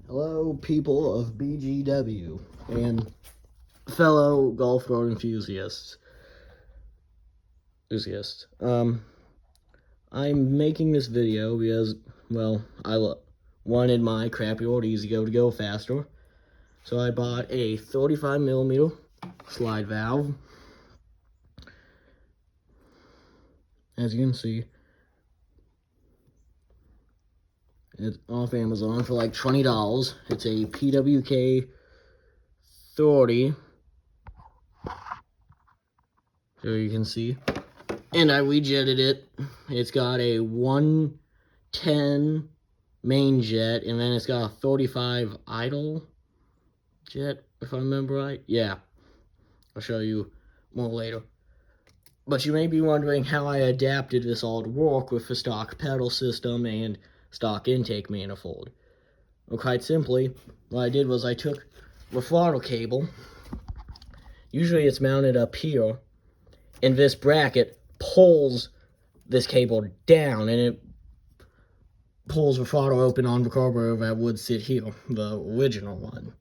Hello, people of BGW and fellow golf cart enthusiasts. I'm making this video because, well, I wanted my crappy old Ezgo to go faster, so I bought a 35mm slide valve. As you can see, it's off Amazon for like $20. It's a PWK 30. So you can see. And I rejetted it. It's got a 110 main jet, and then it's got a 35 idle jet, if I remember right. Yeah, I'll show you more later. But you may be wondering how I adapted this all to work with the stock pedal system and stock intake manifold. Well, quite simply, what I did was I took the throttle cable. Usually it's mounted up here, and this bracket pulls this cable down, and it pulls the throttle open on the carburetor that would sit here, the original one.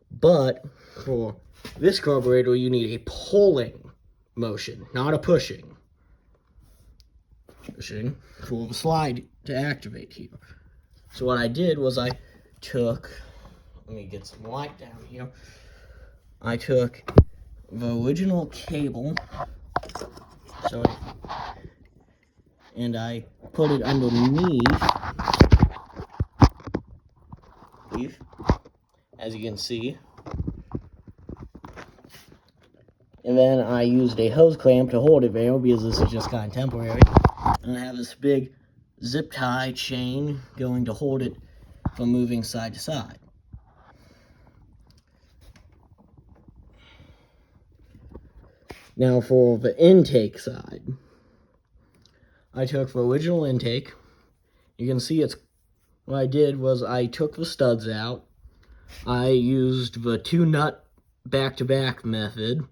But for this carburetor, you need a pulling motion, not a pushing for the slide to activate here. So what I did was I took, let me get some light down here. I took the original cable, and I put it underneath, as you can see. And then I used a hose clamp to hold it there because this is just kind of temporary. And I have this big zip tie chain going to hold it from moving side to side. Now for the intake side, I took the original intake. You can see what I did was I took the studs out. I used the 2-nut back-to-back method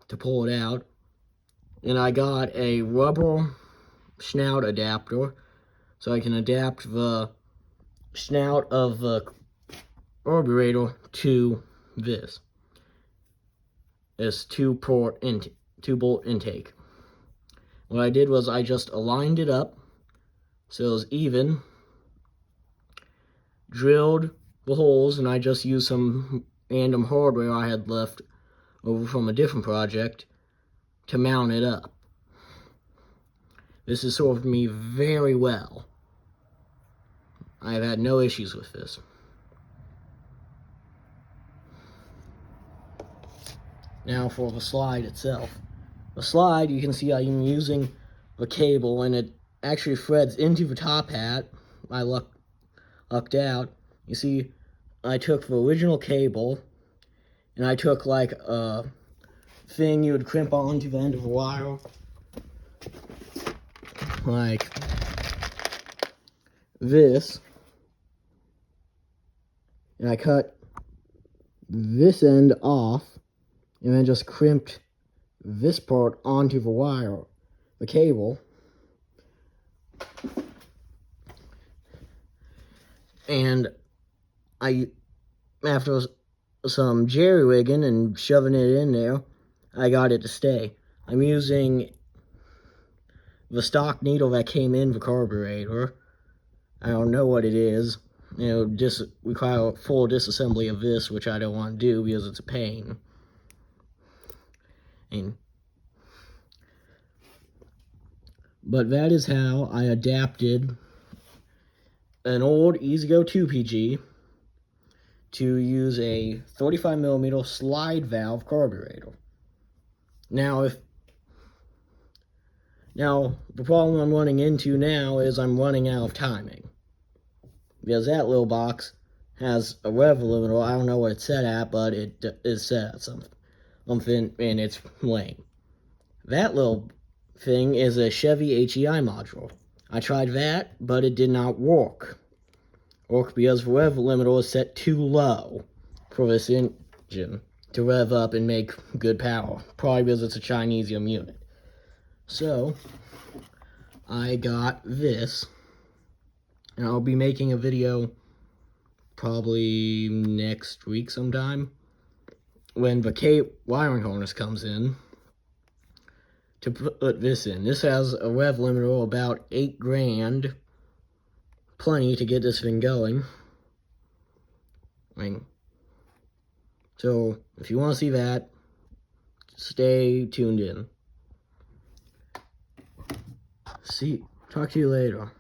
to pull it out, and I got a rubber snout adapter so I can adapt the snout of the carburetor to this 2-bolt intake. What I did was I just aligned it up so it was even, drilled the holes, and I just used some random hardware I had left over from a different project to mount it up. This has served me very well. I've had no issues with this. Now for the slide itself. The slide, you can see I'm using the cable, and it actually threads into the top hat. I lucked out. You see, I took the original cable, and I took like a thing you would crimp onto the end of a wire, like this, and I cut this end off, and then just crimped this part onto the wire, the cable, and after some jerry-rigging and shoving it in there, I got it to stay. I'm using the stock needle that came in the carburetor. I don't know what it is. Require a full disassembly of this, which I don't want to do because it's a pain. But that is how I adapted an old Ezgo 2PG to use a 35mm slide valve carburetor. Now the problem I'm running into now is I'm running out of timing, because that little box has a rev limiter. I don't know what it's set at, but it is set at something, and it's lame. That little thing is a Chevy HEI module. I tried that, but it did not work. Because the rev limiter is set too low for this engine to rev up and make good power. Probably because it's a Chinesium unit. So I got this, And I'll be making a video probably next week sometime when vacate wiring harness comes in to put this in. This has a rev limiter of about 8 grand. Plenty to get this thing going. So if you want to see that, stay tuned in. Talk to you later.